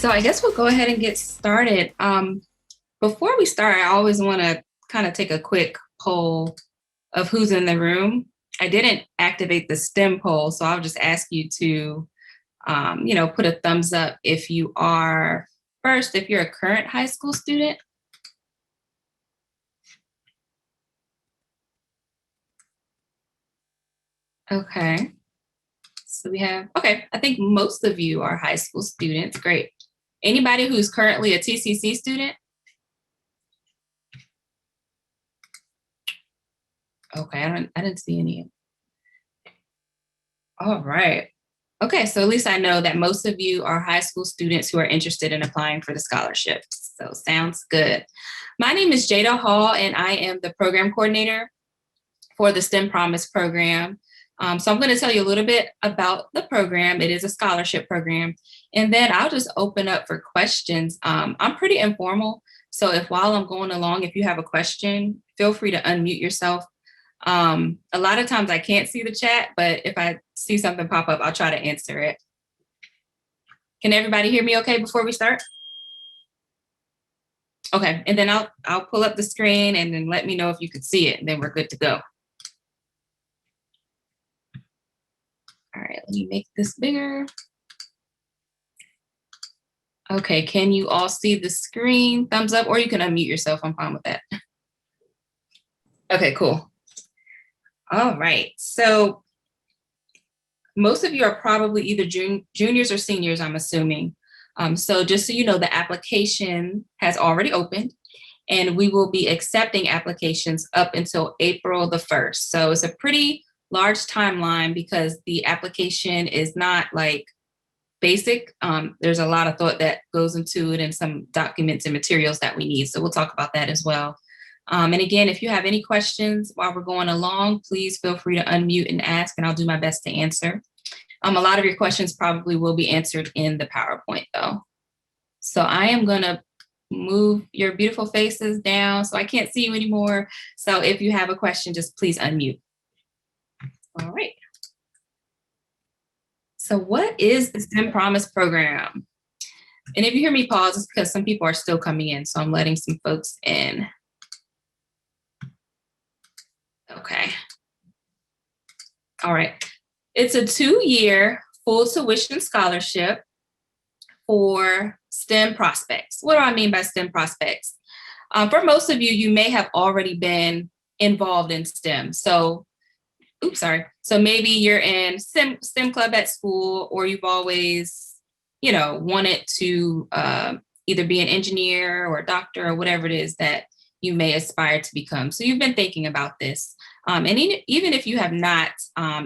So I guess we'll go ahead and get started. Before we start, I always want to kind of take a quick poll of who's in the room. I didn't activate the STEM poll, so I'll just ask you to, put a thumbs up if you are, first, if you're a current high school student. Okay. So we have, okay, I think most of you are high school students. Great. Anybody who's currently a TCC student? Okay, I didn't see any. All right. Okay, so at least I know that most of you are high school students who are interested in applying for the scholarships. So sounds good. My name is Jada Hall, and I am the program coordinator for the STEM Promise program. So I'm going to tell you a little bit about the program. It is a scholarship program, and then I'll just open up for questions. I'm pretty informal, so if while I'm going along, if you have a question, feel free to unmute yourself. A lot of times I can't see the chat, but if I see something pop up, I'll try to answer it. Can everybody hear me okay before we start? Okay, and then I'll pull up the screen and then let me know if you could see it, and then we're good to go. All right, let me make this bigger. Okay, can you all see the screen? Thumbs up, or you can unmute yourself. I'm fine with that. Okay, cool. All right, so most of you are probably either juniors or seniors, I'm assuming. So just so you know, the application has already opened, and we will be accepting applications up until April the 1st. So it's a pretty large timeline because the application is not like basic. There's a lot of thought that goes into it and some documents and materials that we need. So we'll talk about that as well. And again, if you have any questions while we're going along, please feel free to unmute and ask, and I'll do my best to answer. A lot of your questions probably will be answered in the PowerPoint though. So I am gonna move your beautiful faces down so I can't see you anymore. So if you have a question, just please unmute. All right. So what is the STEM Promise program? And if you hear me pause, it's because some people are still coming in. So I'm letting some folks in. Okay. All right. It's a 2-year full tuition scholarship for STEM prospects. What do I mean by STEM prospects? For most of you, you may have already been involved in STEM. So, So maybe you're in STEM club at school, or you've always, wanted to either be an engineer or a doctor or whatever it is that you may aspire to become. So you've been thinking about this. And even if you have not,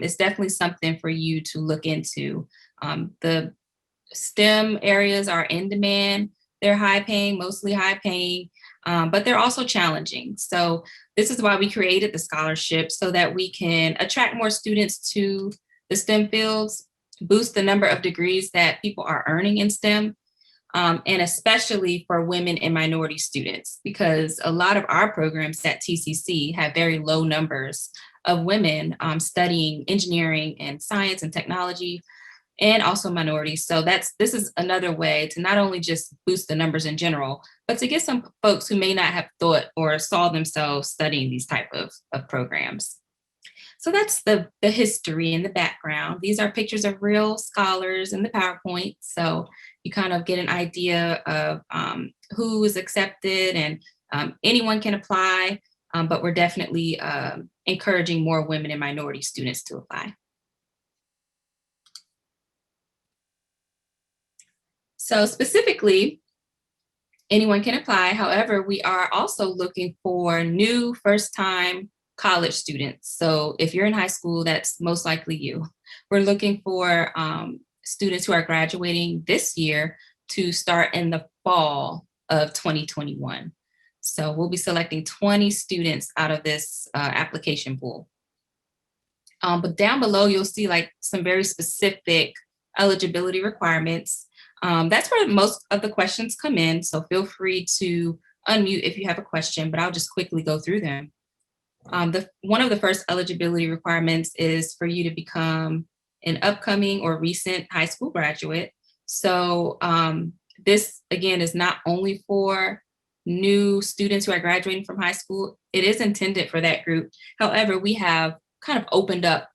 it's definitely something for you to look into. The STEM areas are in demand. They're high paying, mostly high paying, but they're also challenging. So this is why we created the scholarship, so that we can attract more students to the STEM fields, boost the number of degrees that people are earning in STEM, and especially for women and minority students, because a lot of our programs at TCC have very low numbers of women studying engineering and science and technology, and also minorities. So this is another way to not only just boost the numbers in general, but to get some folks who may not have thought or saw themselves studying these type of programs. So that's the history and the background. These are pictures of real scholars in the PowerPoint. So you kind of get an idea of who is accepted, and anyone can apply, but we're definitely encouraging more women and minority students to apply. So specifically, anyone can apply. However, we are also looking for new first-time college students. So if you're in high school, that's most likely you. We're looking for students who are graduating this year to start in the fall of 2021. So we'll be selecting 20 students out of this application pool. But down below, you'll see like some very specific eligibility requirements. That's where most of the questions come in. So feel free to unmute if you have a question, but I'll just quickly go through them. One of the first eligibility requirements is for you to become an upcoming or recent high school graduate. So This, again, is not only for new students who are graduating from high school. It is intended for that group. However, we have kind of opened up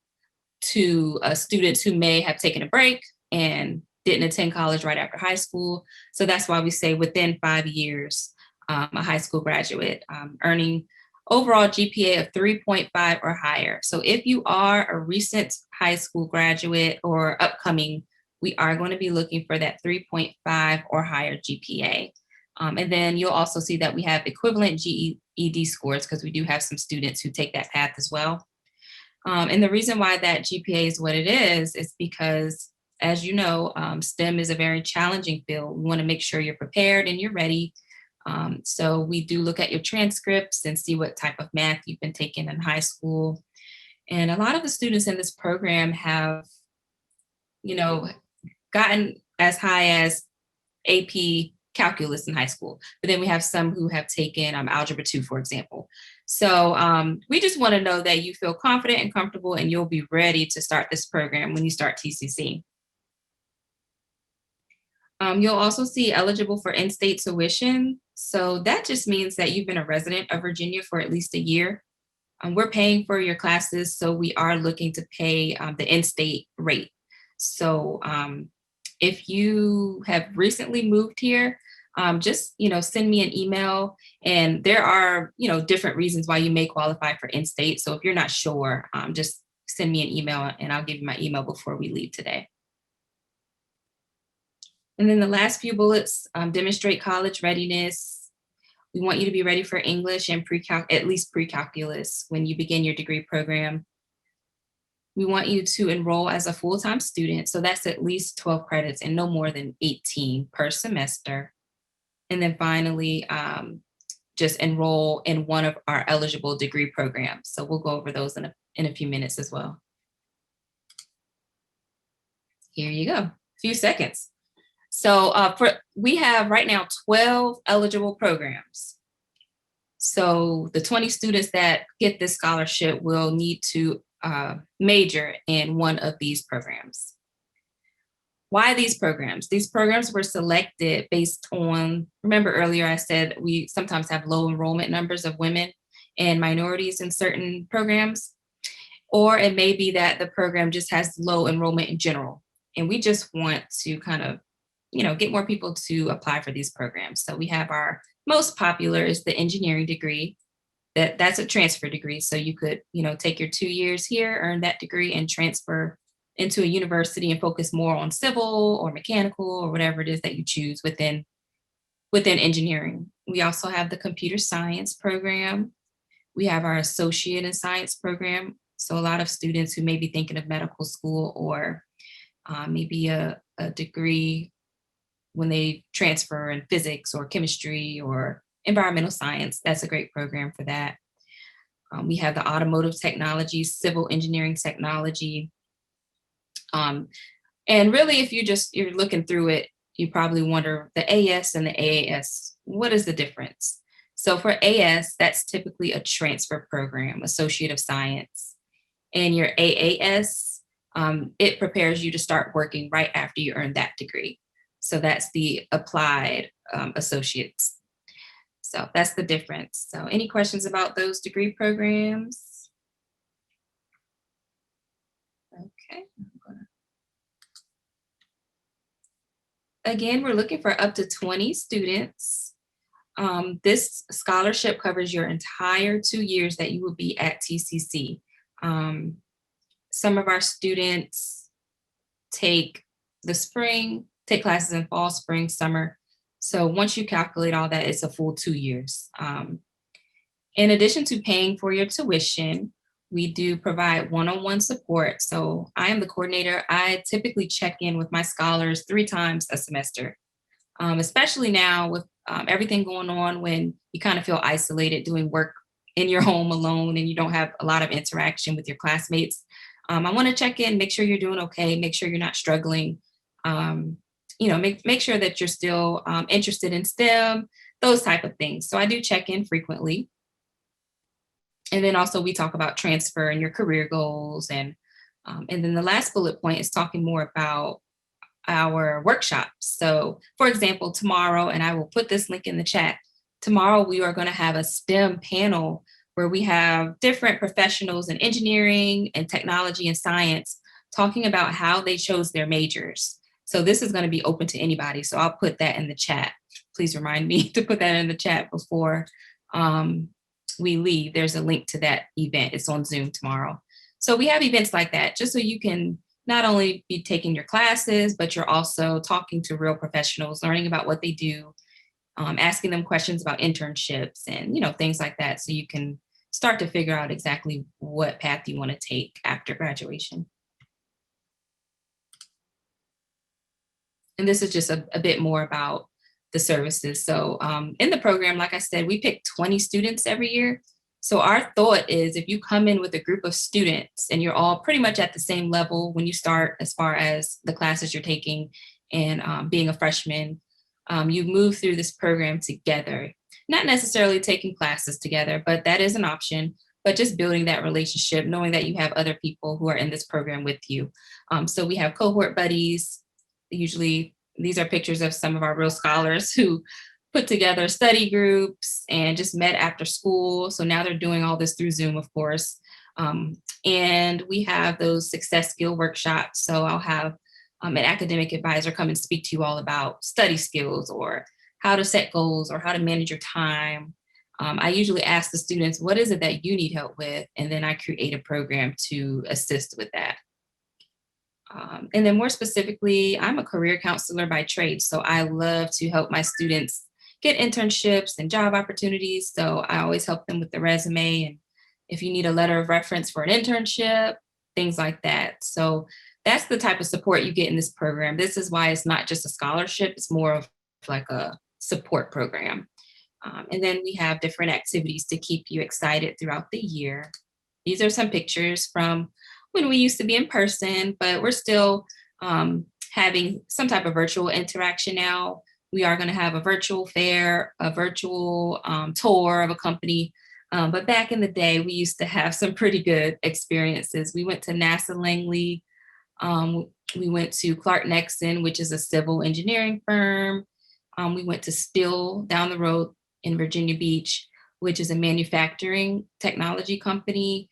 to students who may have taken a break and didn't attend college right after high school. So that's why we say within 5 years, a high school graduate earning overall GPA of 3.5 or higher. So if you are a recent high school graduate or upcoming, we are going to be looking for that 3.5 or higher GPA. And then you'll also see that we have equivalent GED scores because we do have some students who take that path as well. And the reason why that GPA is what it is because, as you know, STEM is a very challenging field. We want to make sure you're prepared and you're ready. So we do look at your transcripts and see what type of math you've been taking in high school. And a lot of the students in this program have, gotten as high as AP calculus in high school, but then we have some who have taken algebra 2, for example. So we just want to know that you feel confident and comfortable and you'll be ready to start this program when you start TCC. You'll also see eligible for in-state tuition. So that just means that you've been a resident of Virginia for at least a year. We're paying for your classes, so we are looking to pay the in-state rate. So if you have recently moved here, just send me an email. And there are different reasons why you may qualify for in-state. So if you're not sure, just send me an email and I'll give you my email before we leave today. And then the last few bullets demonstrate college readiness. We want you to be ready for English and at least pre-calculus when you begin your degree program. We want you to enroll as a full-time student. So that's at least 12 credits and no more than 18 per semester. And then finally, just enroll in one of our eligible degree programs. So we'll go over those in a few minutes as well. Here you go, a few seconds. So we have right now 12 eligible programs. So the 20 students that get this scholarship will need to major in one of these programs. Why these programs? These programs were selected based on, remember earlier I said we sometimes have low enrollment numbers of women and minorities in certain programs, or it may be that the program just has low enrollment in general. And we just want to kind of get more people to apply for these programs. So we have our most popular is the engineering degree. That's a transfer degree. So you could, take your 2 years here, earn that degree and transfer into a university and focus more on civil or mechanical or whatever it is that you choose within engineering. We also have the computer science program. We have our associate in science program. So a lot of students who may be thinking of medical school or maybe a degree when they transfer in physics or chemistry or environmental science, that's a great program for that. We have the automotive technology, civil engineering technology. And really, if you're looking through it, you probably wonder the AS and the AAS, what is the difference? So for AS, that's typically a transfer program, Associate of Science. And your AAS, it prepares you to start working right after you earn that degree. So that's the applied associates. So that's the difference. So any questions about those degree programs? Okay. Again, we're looking for up to 20 students. This scholarship covers your entire 2 years that you will be at TCC. Some of our students take classes in fall, spring, summer. So once you calculate all that, it's a full 2 years. In addition to paying for your tuition, we do provide one-on-one support. So I am the coordinator. I typically check in with my scholars 3 times a semester, especially now with everything going on when you kind of feel isolated doing work in your home alone and you don't have a lot of interaction with your classmates. I want to check in, make sure you're doing okay, make sure you're not struggling. Make sure that you're still interested in STEM, those type of things. So I do check in frequently. And then also we talk about transfer and your career goals. And then the last bullet point is talking more about our workshops. So for example, tomorrow, and I will put this link in the chat, tomorrow we are going to have a STEM panel where we have different professionals in engineering and technology and science talking about how they chose their majors. So this is going to be open to anybody. So I'll put that in the chat. Please remind me to put that in the chat before we leave. There's a link to that event. It's on Zoom tomorrow. So we have events like that just so you can not only be taking your classes, but you're also talking to real professionals, learning about what they do, asking them questions about internships and, things like that. So you can start to figure out exactly what path you want to take after graduation. And this is just a bit more about the services. So in the program, like I said, we pick 20 students every year. So our thought is if you come in with a group of students and you're all pretty much at the same level when you start as far as the classes you're taking and being a freshman, you move through this program together, not necessarily taking classes together, but that is an option, but just building that relationship, knowing that you have other people who are in this program with you. So we have cohort buddies. Usually these are pictures of some of our real scholars who put together study groups and just met after school. So now they're doing all this through Zoom, of course. And we have those success skill workshops. So I'll have an academic advisor come and speak to you all about study skills or how to set goals or how to manage your time. I usually ask the students, what is it that you need help with? And then I create a program to assist with that. And then more specifically, I'm a career counselor by trade. So I love to help my students get internships and job opportunities. So I always help them with the resume. And if you need a letter of reference for an internship, things like that. So that's the type of support you get in this program. This is why it's not just a scholarship, it's more of like a support program. And then we have different activities to keep you excited throughout the year. These are some pictures from when we used to be in person, but we're still having some type of virtual interaction now. We are going to have a virtual fair, a virtual tour of a company. But back in the day, we used to have some pretty good experiences. We went to NASA Langley. We went to Clark Nexon, which is a civil engineering firm. We went to Still down the road in Virginia Beach, which is a manufacturing technology company.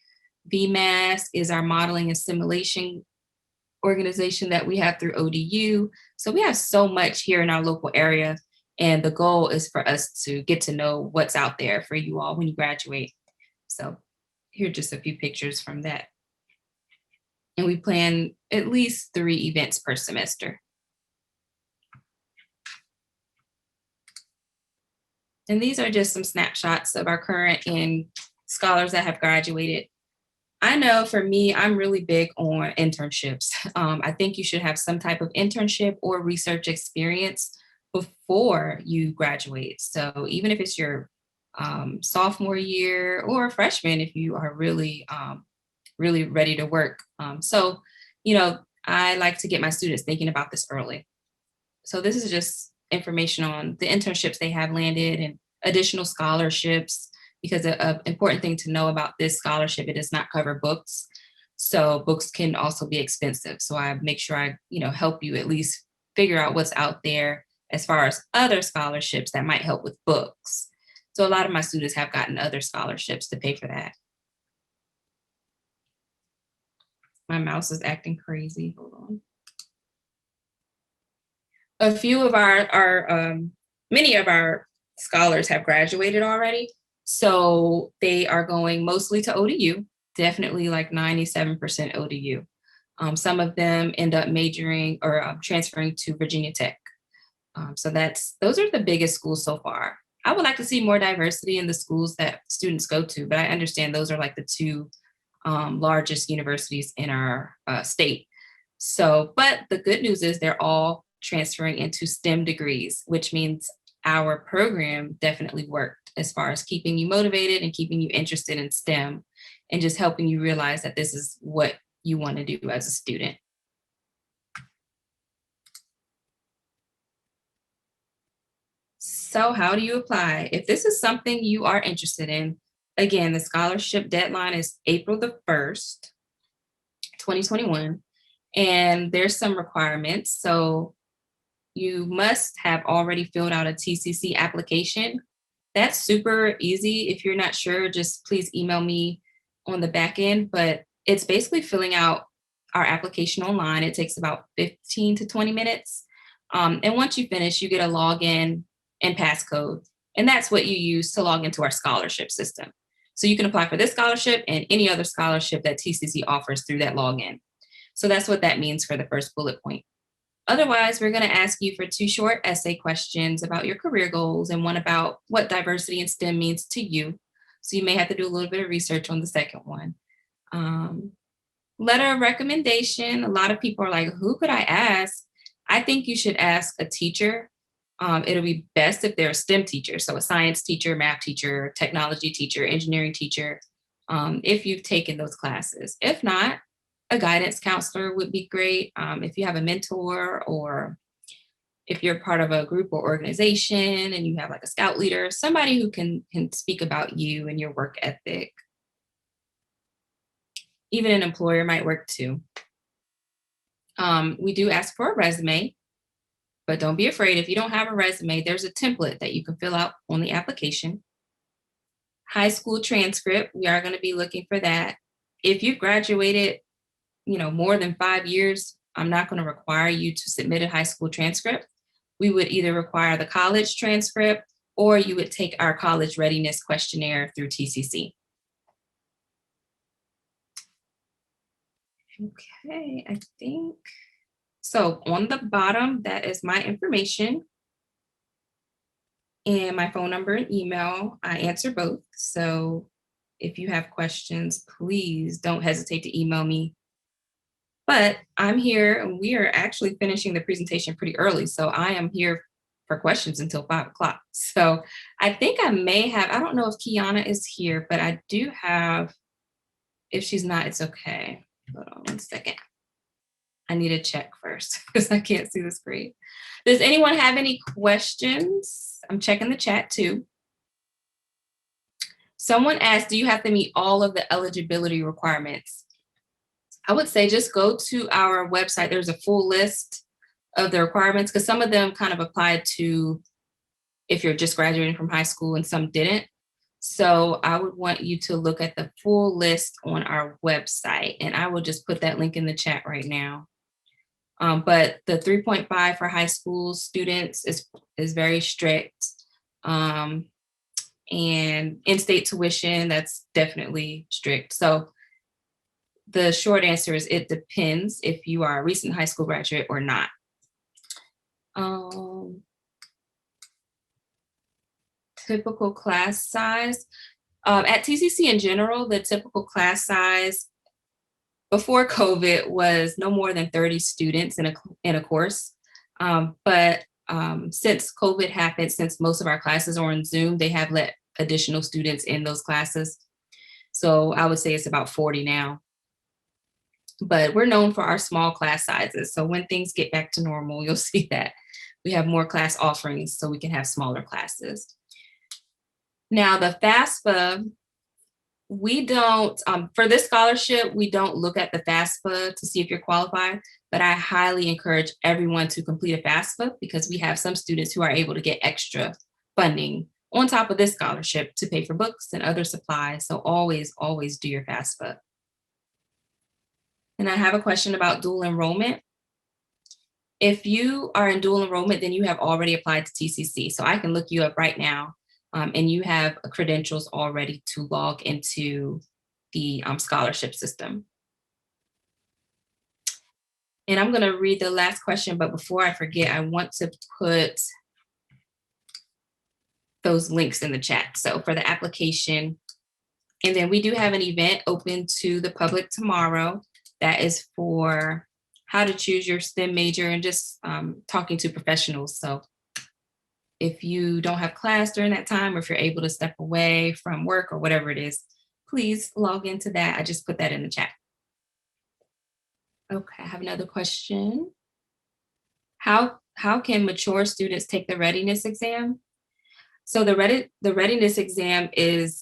VMAS is our modeling and simulation organization that we have through ODU. So we have so much here in our local area. And the goal is for us to get to know what's out there for you all when you graduate. So here are just a few pictures from that. And we plan at least 3 events per semester. And these are just some snapshots of our current and scholars that have graduated. I know for me, I'm really big on internships. I think you should have some type of internship or research experience before you graduate. So even if it's your sophomore year or a freshman, if you are really, really ready to work. So, I like to get my students thinking about this early. So this is just information on the internships they have landed and additional scholarships, because an important thing to know about this scholarship, it does not cover books. So books can also be expensive. So I make sure I, help you at least figure out what's out there as far as other scholarships that might help with books. So a lot of my students have gotten other scholarships to pay for that. My mouse is acting crazy. Hold on. A few of many of our scholars have graduated already. So they are going mostly to ODU, definitely like 97% ODU. Some of them end up majoring or transferring to Virginia Tech. So those are the biggest schools so far. I would like to see more diversity in the schools that students go to, but I understand those are like the 2 largest universities in our state. So, but the good news is they're all transferring into STEM degrees, which means our program definitely worked as far as keeping you motivated and keeping you interested in STEM and just helping you realize that this is what you want to do as a student. So how do you apply? If this is something you are interested in, again, the scholarship deadline is April the 1st, 2021. And there's some requirements. So you must have already filled out a TCC application. That's super easy. If you're not sure, just please email me on the back end. But it's basically filling out our application online. It takes about 15 to 20 minutes. And once you finish, you get a login and passcode. And that's what you use to log into our scholarship system. So you can apply for this scholarship and any other scholarship that TCC offers through that login. So that's what that means for the first bullet point. Otherwise, we're going to ask you for 2 short essay questions about your career goals and one about what diversity in STEM means to you. So you may have to do a little bit of research on the second one. Letter of recommendation. A lot of people are like, who could I ask? I think you should ask a teacher. It'll be best if they're a STEM teacher. So a science teacher, math teacher, technology teacher, engineering teacher, if you've taken those classes. If not, a guidance counselor would be great. If you have a mentor or if you're part of a group or organization and you have like a scout leader, somebody who can speak about you and your work ethic. Even an employer might work too. We do ask for a resume, but don't be afraid. If you don't have a resume, there's a template that you can fill out on the application. High school transcript, we are going to be looking for that. If you've graduated, more than 5 years, I'm not going to require you to submit a high school transcript. We would either require the college transcript or you would take our college readiness questionnaire through TCC. Okay, I think. So on the bottom, that is my information and my phone number and email. I answer both. So if you have questions, please don't hesitate to email me. But I'm here and we are actually finishing the presentation pretty early. So I am here for questions until 5 o'clock. So I think I may have, I don't know if Kiana is here, but I do have, if she's not, it's okay. Hold on 1 second. I need to check first because I can't see the screen. Does anyone have any questions? I'm checking the chat too. Someone asked, do you have to meet all of the eligibility requirements? I would say just go to our website. There's a full list of the requirements because some of them kind of apply to if you're just graduating from high school and some didn't. So I would want you to look at the full list on our website, and I will just put that link in the chat right now. But the 3.5 for high school students is very strict. And in-state tuition, that's definitely strict. So the short answer is it depends if you are a recent high school graduate or not. Typical class size. At TCC in general, the typical class size before COVID was no more than 30 students in a course. But since COVID happened, since most of our classes are on Zoom, they have let additional students in those classes. So I would say it's about 40 now. But we're known for our small class sizes. So when things get back to normal, you'll see that we have more class offerings so we can have smaller classes. Now the FAFSA, we don't, for this scholarship, we don't look at the FAFSA to see if you're qualified, but I highly encourage everyone to complete a FAFSA because we have some students who are able to get extra funding on top of this scholarship to pay for books and other supplies. So always, always do your FAFSA. And I have a question about dual enrollment. If you are in dual enrollment, then you have already applied to TCC. So I can look you up right now. And you have credentials already to log into the scholarship system. And I'm going to read the last question, but before I forget, I want to put those links in the chat. So for the application, and then we do have an event open to the public tomorrow that is for how to choose your STEM major and just talking to professionals. So if you don't have class during that time, or if you're able to step away from work or whatever it is, please log into that. I just put that in the chat. Okay, I have another question. How can mature students take the readiness exam? So the readiness exam is,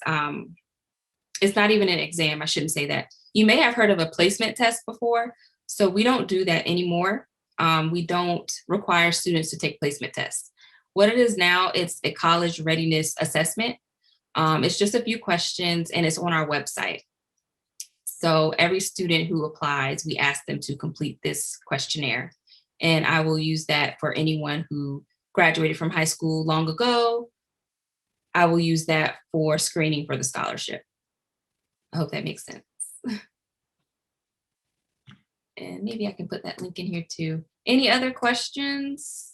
it's not even an exam, I shouldn't say that. You may have heard of a placement test before. So we don't do that anymore. We don't require students to take placement tests. What it is now, it's a college readiness assessment. It's just a few questions and it's on our website. So every student who applies, we ask them to complete this questionnaire. And I will use that for anyone who graduated from high school long ago. I will use that for screening for the scholarship. I hope that makes sense. And maybe I can put that link in here too. Any other questions?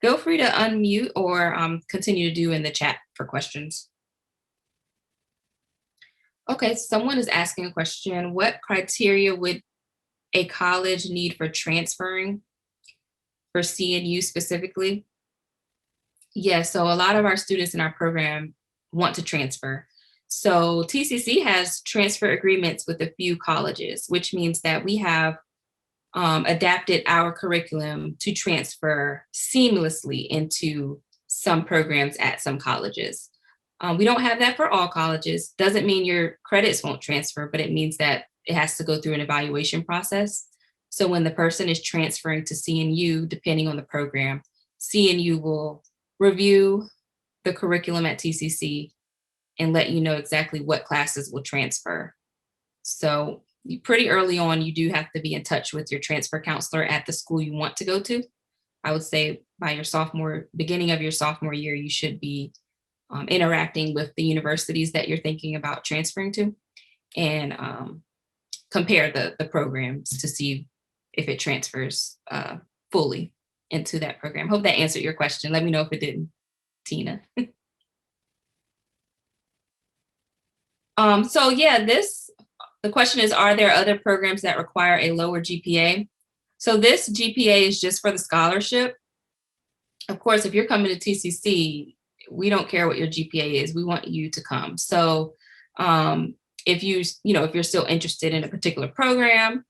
Feel free to unmute or continue to do in the chat for questions. Okay, someone is asking a question. What criteria would a college need for transferring for CNU specifically? Yeah, so a lot of our students in our program want to transfer. So TCC has transfer agreements with a few colleges, which means that we have adapted our curriculum to transfer seamlessly into some programs at some colleges. We don't have that for all colleges. Doesn't mean your credits won't transfer, but it means that it has to go through an evaluation process. So when the person is transferring to CNU, depending on the program, CNU will review the curriculum at TCC and let you know exactly what classes will transfer. So pretty early on, you do have to be in touch with your transfer counselor at the school you want to go to. I would say by your beginning of your sophomore year, you should be interacting with the universities that you're thinking about transferring to and compare the programs to see if it transfers fully into that program. Hope that answered your question. Let me know if it didn't, Tina. So yeah, the question is, are there other programs that require a lower GPA? So this GPA is just for the scholarship. Of course, if you're coming to TCC, we don't care what your GPA is. We want you to come. So if you're still interested in a particular program,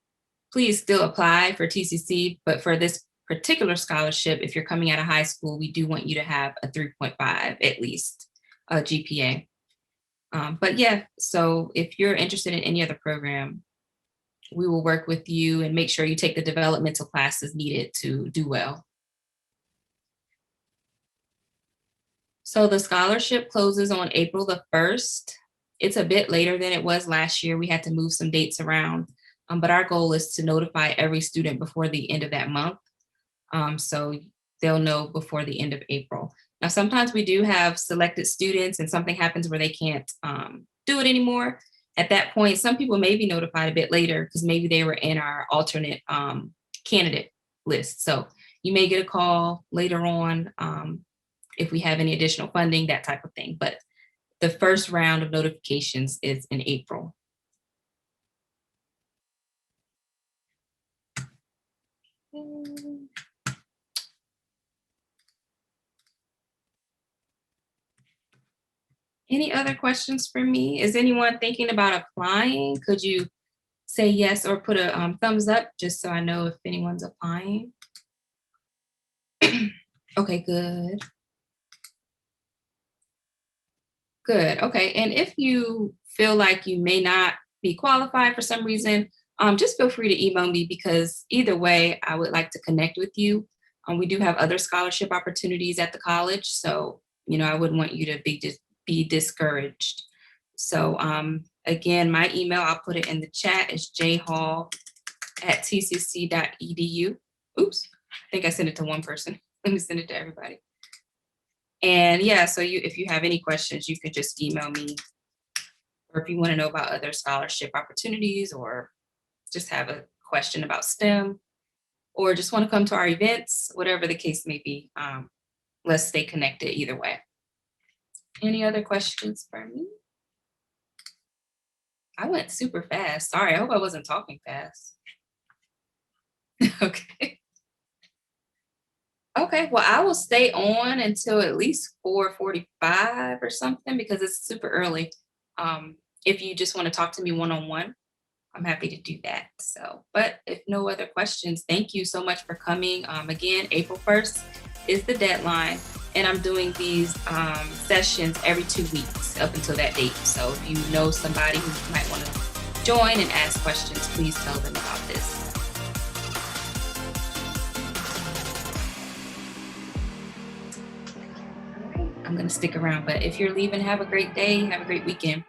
please still apply for TCC. But for this particular scholarship, if you're coming out of high school, we do want you to have a 3.5 at least GPA. But yeah, so if you're interested in any other program, we will work with you and make sure you take the developmental classes needed to do well. So the scholarship closes on April the 1st. It's a bit later than it was last year. We had to move some dates around, but our goal is to notify every student before the end of that month. So they'll know before the end of April. Now, sometimes we do have selected students and something happens where they can't do it anymore. At that point, some people may be notified a bit later because maybe they were in our alternate candidate list. So you may get a call later on if we have any additional funding, that type of thing. But the first round of notifications is in April. Any other questions for me? Is anyone thinking about applying? Could you say yes or put a thumbs up just so I know if anyone's applying? Okay, good. Good, okay. And if you feel like you may not be qualified for some reason, just feel free to email me because either way, I would like to connect with you. We do have other scholarship opportunities at the college. So, I wouldn't want you to be discouraged. So again, my email, I'll put it in the chat, is jhall@tcc.edu. Oops, I think I sent it to one person. Let me send it to everybody. And yeah, so if you have any questions, you could just email me. Or if you want to know about other scholarship opportunities or just have a question about STEM or just want to come to our events, whatever the case may be, let's stay connected either way. Any other questions for me? I went super fast. Sorry, I hope I wasn't talking fast. Okay. Okay, well, I will stay on until at least 4:45 or something because it's super early. If you just want to talk to me one-on-one, I'm happy to do that. So, but if no other questions, thank you so much for coming. Again, April 1st is the deadline, and I'm doing these sessions every 2 weeks up until that date. So if you know somebody who might want to join and ask questions, please tell them about this. going to stick around. But if you're leaving, have a great day. Have a great weekend.